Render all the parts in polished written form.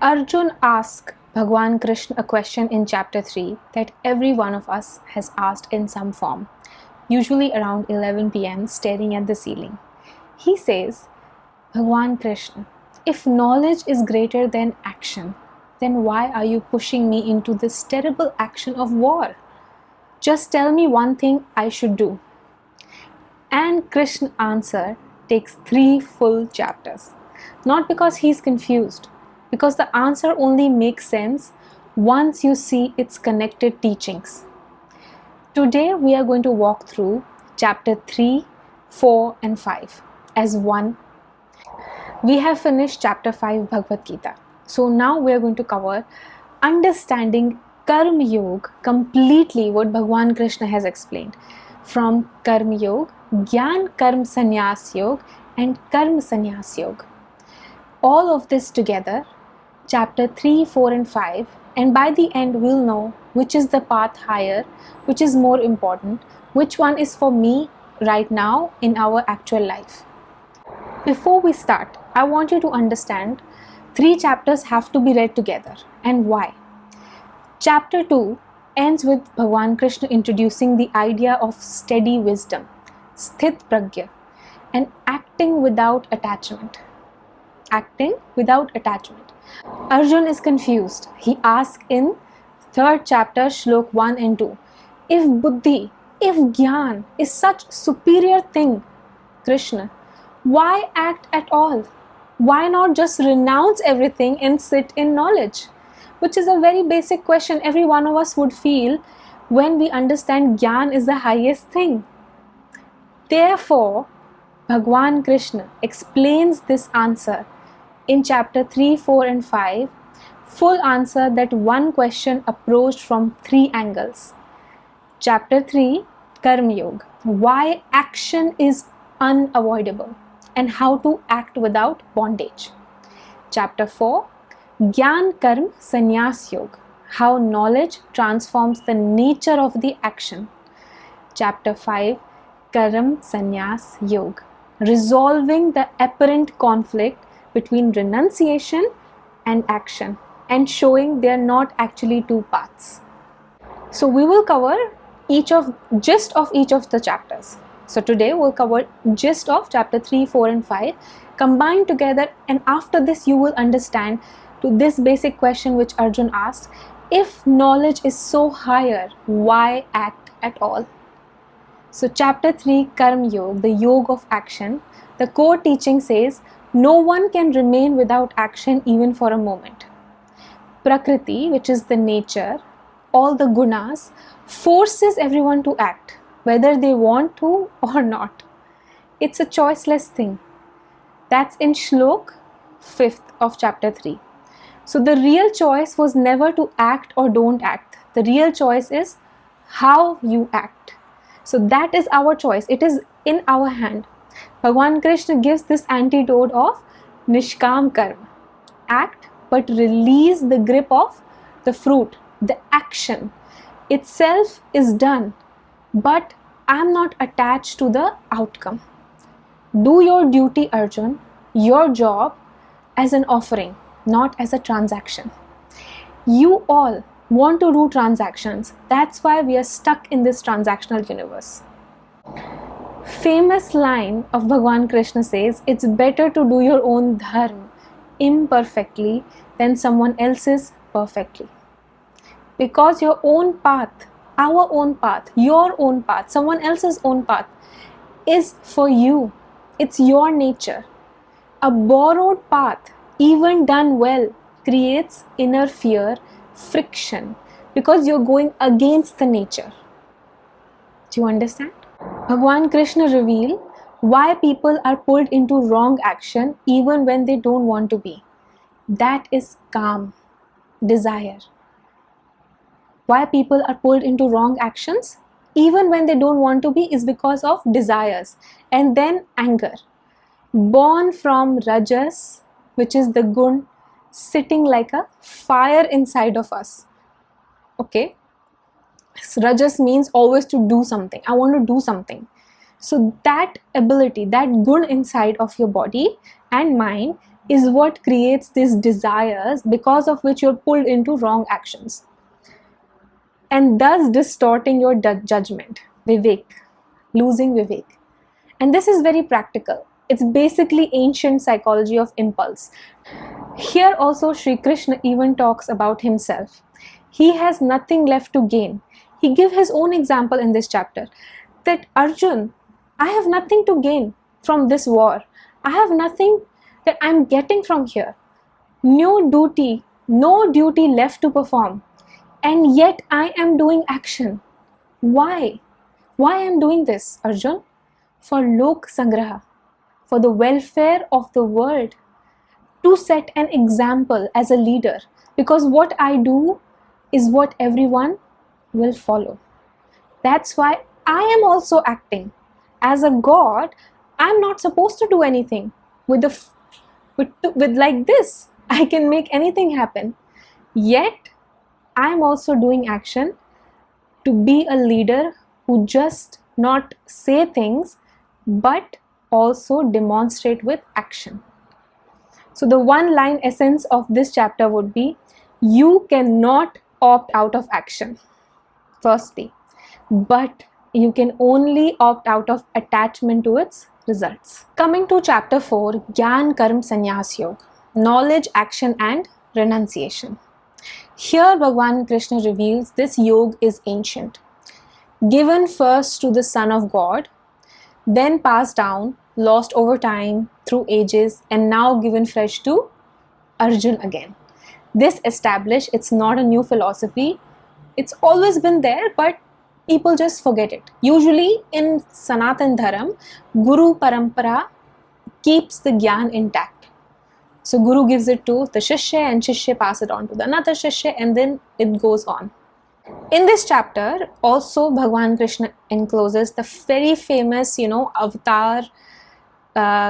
Arjun asked Bhagwan Krishna a question in chapter 3 that every one of us has asked in some form, usually around 11 pm, staring at the ceiling. He says, Bhagwan Krishna, if knowledge is greater than action, then why are you pushing me into this terrible action of war? Just tell me one thing I should do. And Krishna's answer takes 3 full chapters. Not because he's confused, because the answer only makes sense once you see its connected teachings. Today we are going to walk through chapter 3, 4 and 5 as one. We have finished chapter 5 Bhagavad Gita. So now we are going to cover understanding Karma Yoga completely, what Bhagwan Krishna has explained. From Karma Yoga, Gyan Karma Sanyas Yoga and Karma Sanyas Yoga. All of this together, chapter 3, 4 and 5, and by the end we'll know which is the path higher, which is more important, which one is for me right now in our actual life. Before we start, I want you to understand 3 chapters have to be read together, and why. Chapter 2 ends with Bhagwan Krishna introducing the idea of steady wisdom, sthit pragya, and acting without attachment. Acting without attachment. Arjun is confused. He asks in 3rd chapter, Shlok 1 and 2, if Buddhi, if Gyan is such superior thing, Krishna, why act at all? Why not just renounce everything and sit in knowledge? Which is a very basic question every one of us would feel when we understand Gyan is the highest thing. Therefore, Bhagwan Krishna explains this answer in chapter 3, 4 and 5, full answer that one question approached from 3 angles. Chapter 3, Karma Yoga, why action is unavoidable and how to act without bondage. Chapter 4, Gyan Karma Sanyas Yoga, how knowledge transforms the nature of the action. Chapter 5, Karam Sanyas Yoga, resolving the apparent conflict between renunciation and action and showing they are not actually 2 paths. So we will cover gist of each of the chapters. So today we'll cover gist of chapter 3, 4 and 5 combined together, and after this you will understand to this basic question which Arjun asked, if knowledge is so higher, why act at all? So chapter 3 Karma Yoga, the yoga of action, the core teaching says no one can remain without action even for a moment. Prakriti, which is the nature, all the gunas, forces everyone to act, whether they want to or not. It's a choiceless thing. That's in Shlok 5th of chapter 3. So the real choice was never to act or don't act. The real choice is how you act. So that is our choice. It is in our hand. Bhagwan Krishna gives this antidote of Nishkama Karma. Act, but release the grip of the fruit. The action itself is done, but I am not attached to the outcome. Do your duty, Arjun, your job as an offering, not as a transaction. You all want to do transactions. That's why we are stuck in this transactional universe. Famous line of Bhagwan Krishna says, it's better to do your own dharma imperfectly than someone else's perfectly. Because your own path, our own path, your own path, someone else's own path is for you. It's your nature. A borrowed path, even done well, creates inner fear, friction, because you're going against the nature. Do you understand? Bhagwan Krishna reveals why people are pulled into wrong action even when they don't want to be. That is calm, desire. Why people are pulled into wrong actions even when they don't want to be is because of desires, and then anger. Born from rajas, which is the gun sitting like a fire inside of us. Okay? So rajas means always to do something. I want to do something. So that ability, that gun inside of your body and mind is what creates these desires, because of which you're pulled into wrong actions, and thus distorting your judgment, vivek, losing vivek. And this is very practical. It's basically ancient psychology of impulse. Here also Sri Krishna even talks about himself. He has nothing left to gain. He gives his own example in this chapter that Arjun, I have nothing to gain from this war. I have nothing that I'm getting from here. No duty left to perform. And yet I am doing action. Why? Why I am doing this, Arjun? For lok sangraha, for the welfare of the world, to set an example as a leader, because what I do is what everyone will follow. That's why I am also acting. As a god, I'm not supposed to do anything with like this. I can make anything happen. Yet, I'm also doing action to be a leader who just not say things but also demonstrate with action. So the one line essence of this chapter would be, you cannot opt out of action, firstly, but you can only opt out of attachment to its results. Coming to chapter 4, Gyan Karma Sanyas Yoga, knowledge, action and renunciation. Here Bhagwan Krishna reveals this yoga is ancient, given first to the Son of God, then passed down, lost over time through ages, and now given fresh to Arjun again. This established it's not a new philosophy. It's always been there, but people just forget it. Usually in Sanatan Dharam, Guru Parampara keeps the Gyan intact. So Guru gives it to the Shishya and Shishya pass it on to the another Shishya, and then it goes on. In this chapter, also Bhagwan Krishna encloses the very famous, avatar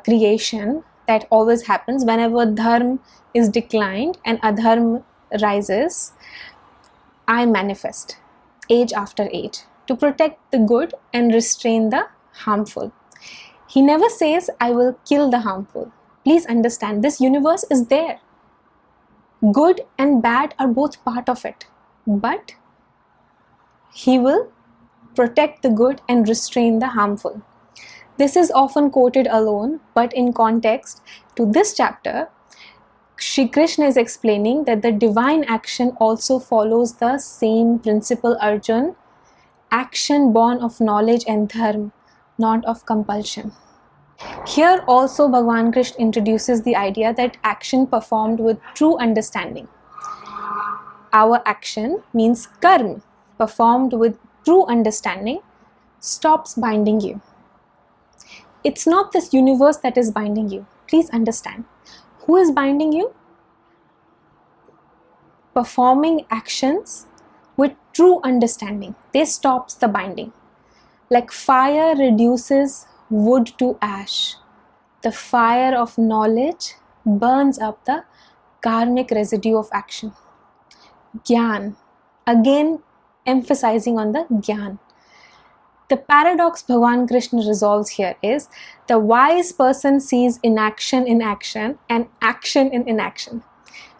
creation that always happens whenever dharma is declined and adharma rises. I manifest, age after age, to protect the good and restrain the harmful. He never says, I will kill the harmful. Please understand, this universe is there. Good and bad are both part of it. But he will protect the good and restrain the harmful. This is often quoted alone, but in context to this chapter, Shri Krishna is explaining that the divine action also follows the same principle, Arjun, action born of knowledge and dharma, not of compulsion. Here also Bhagwan Krishna introduces the idea that action performed with true understanding. Our action means karma, performed with true understanding, stops binding you. It's not this universe that is binding you. Please understand. Who is binding you? Performing actions with true understanding. This stops the binding. Like fire reduces wood to ash, the fire of knowledge burns up the karmic residue of action. Gyan, again emphasizing on the Gyan. The paradox Bhagwan Krishna resolves here is the wise person sees inaction in action and action in inaction.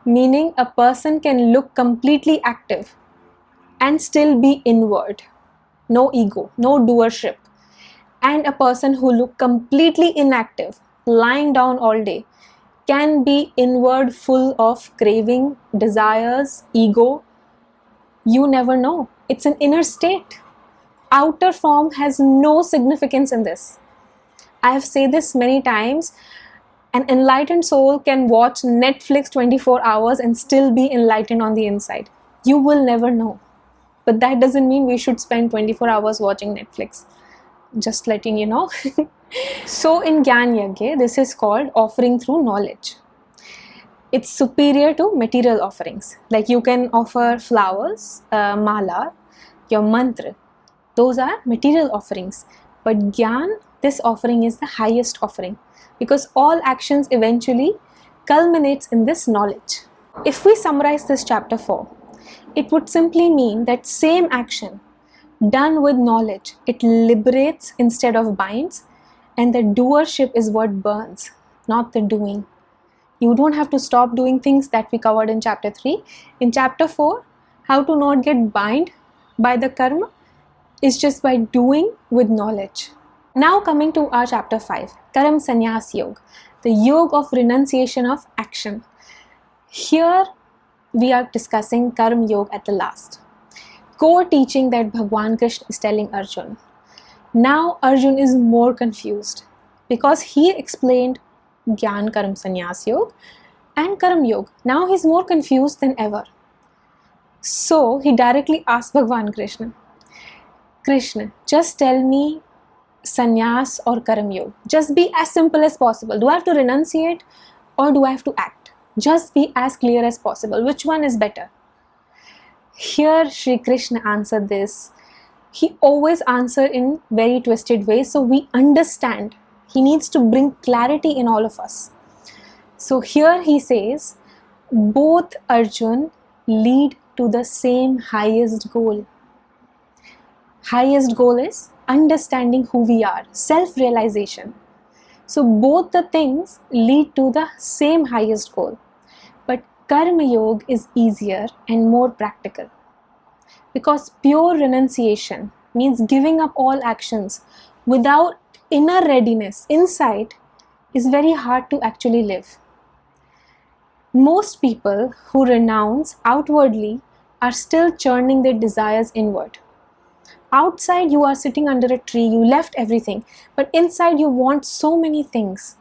Meaning a person can look completely active and still be inward. No ego, no doership. And a person who looks completely inactive, lying down all day, can be inward, full of craving, desires, ego. You never know. It's an inner state. Outer form has no significance in this. I have said this many times. An enlightened soul can watch Netflix 24 hours and still be enlightened on the inside. You will never know. But that doesn't mean we should spend 24 hours watching Netflix. Just letting you know. So in Gyan Yagya, this is called offering through knowledge. It's superior to material offerings. Like you can offer flowers, mala, your mantra. Those are material offerings. But Gyan, this offering is the highest offering. Because all actions eventually culminates in this knowledge. If we summarize this chapter 4, it would simply mean that same action done with knowledge, it liberates instead of binds, and the doership is what burns, not the doing. You don't have to stop doing things that we covered in chapter 3. In chapter 4, how to not get bound by the karma is just by doing with knowledge. Now coming to our chapter 5, Karam Sanyas Yoga, the yoga of renunciation of action. Here we are discussing Karma Yoga at the last. Core teaching that Bhagwan Krishna is telling Arjun. Now Arjun is more confused because he explained Gyan Karma Sanyas Yoga and Karam Yoga. Now he's more confused than ever. So he directly asked Bhagwan Krishna, Krishna, just tell me Sanyas or Karam Yoga. Just be as simple as possible. Do I have to renunciate or do I have to act? Just be as clear as possible. Which one is better? Here Sri Krishna answered this. He always answered in very twisted ways, so we understand. He needs to bring clarity in all of us. So here he says, both Arjun lead to the same highest goal. Highest goal is understanding who we are, self-realization. So both the things lead to the same highest goal. But Karma Yoga is easier and more practical. Because pure renunciation means giving up all actions without inner readiness, insight, is very hard to actually live. Most people who renounce outwardly are still churning their desires inward. Outside you are sitting under a tree, you left everything, but inside you want so many things.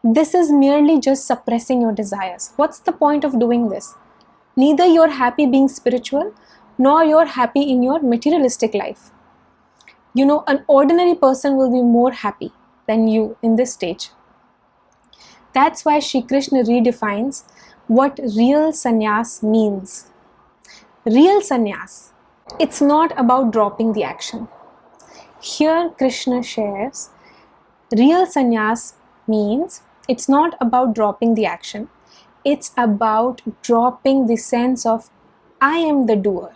This is merely just suppressing your desires. What's the point of doing this? Neither you're happy being spiritual, nor you're happy in your materialistic life. You know, an ordinary person will be more happy than you in this stage. That's why Shri Krishna redefines what real sannyas means. Real sannyas, it's not about dropping the action. Here Krishna shares, real sannyas means it's not about dropping the action. It's about dropping the sense of I am the doer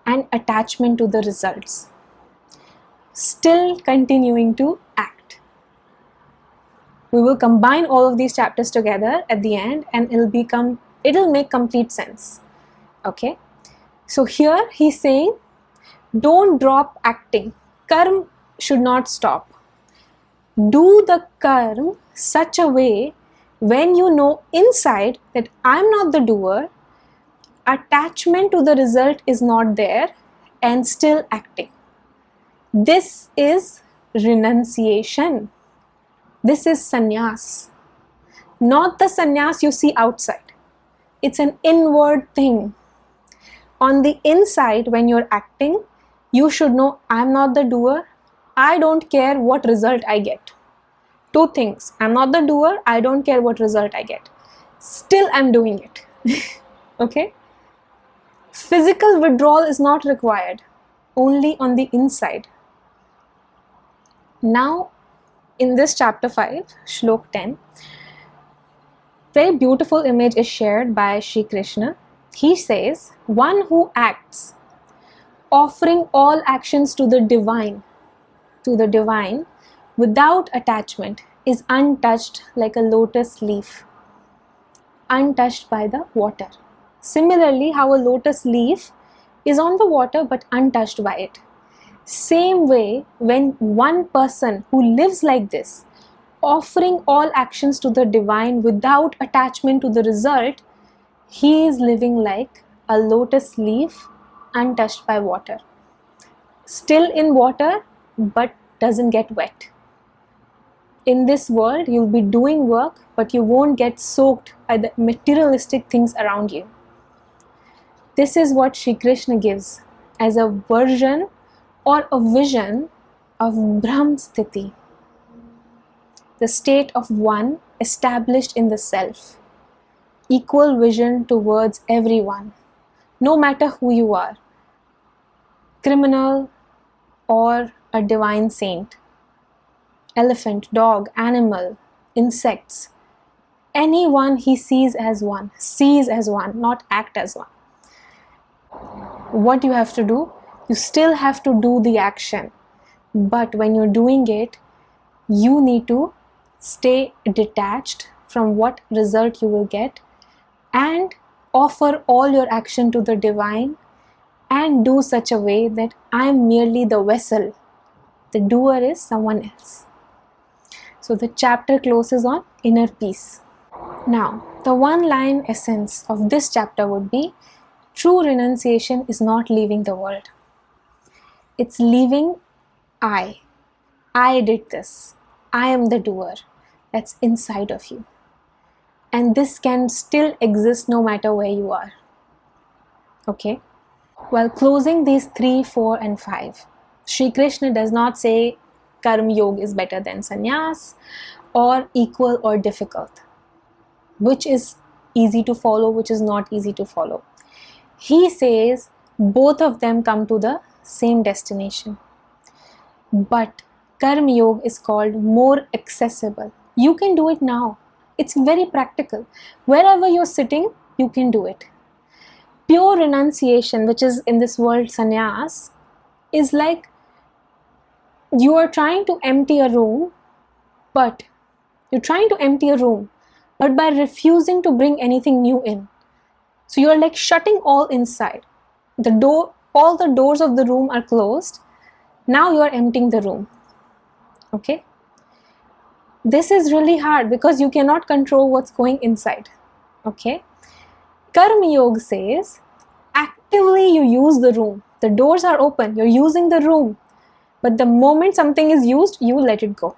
and attachment to the results. Still continuing to act. We will combine all of these chapters together at the end and it'll make complete sense. Okay? So here he's saying, don't drop acting. Karma should not stop. Do the karma such a way when you know inside that I'm not the doer, attachment to the result is not there, and still acting. This is renunciation. This is sannyas. Not the sannyas you see outside. It's an inward thing. On the inside, when you're acting, you should know I'm not the doer. I don't care what result I get. Two things. I'm not the doer. I don't care what result I get. Still, I'm doing it. Okay? Physical withdrawal is not required. Only on the inside. Now, in this chapter 5, Shlok 10, very beautiful image is shared by Shri Krishna. He says, one who acts, offering all actions to the divine, without attachment, is untouched like a lotus leaf, untouched by the water. Similarly, how a lotus leaf is on the water but untouched by it. Same way, when one person who lives like this, offering all actions to the divine without attachment to the result, he is living like a lotus leaf untouched by water. Still in water, but doesn't get wet. In this world, you'll be doing work, but you won't get soaked by the materialistic things around you. This is what Shri Krishna gives as a version or a vision of Brahm Sthiti, the state of one established in the self, equal vision towards everyone, no matter who you are, criminal or a divine saint, elephant, dog, animal, insects, anyone he sees as one, not act as one. What you have to do? You still have to do the action, but when you're doing it, you need to stay detached from what result you will get, and offer all your action to the divine, and do such a way that I am merely the vessel. The doer is someone else. So the chapter closes on inner peace. Now, the one line essence of this chapter would be, true renunciation is not leaving the world. It's leaving I. I did this. I am the doer. That's inside of you. And this can still exist no matter where you are. Okay? While closing these 3, 4 and 5, Sri Krishna does not say Karma Yoga is better than sannyas or equal or difficult. Which is easy to follow, which is not easy to follow. He says both of them come to the same destination. But Karma Yoga is called more accessible. You can do it now. It's very practical. Wherever you're sitting, you can do it. Pure renunciation, which is in this world sannyas, is like you are trying to empty a room, but by refusing to bring anything new in. So you're like shutting all inside. All the doors of the room are closed. Now you are emptying the room. Okay? This is really hard because you cannot control what's going inside. Okay? Karma Yoga says, actively you use the room. The doors are open. You're using the room. But the moment something is used, you let it go.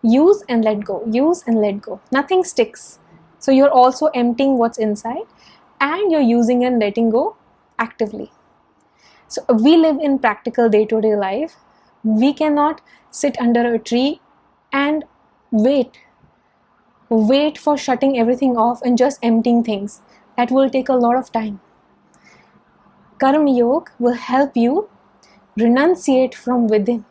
Use and let go. Use and let go. Nothing sticks. So you're also emptying what's inside and you're using and letting go actively. So we live in practical day-to-day life. We cannot sit under a tree and wait for shutting everything off and just emptying things. That will take a lot of time. Karma Yoga will help you renunciate from within.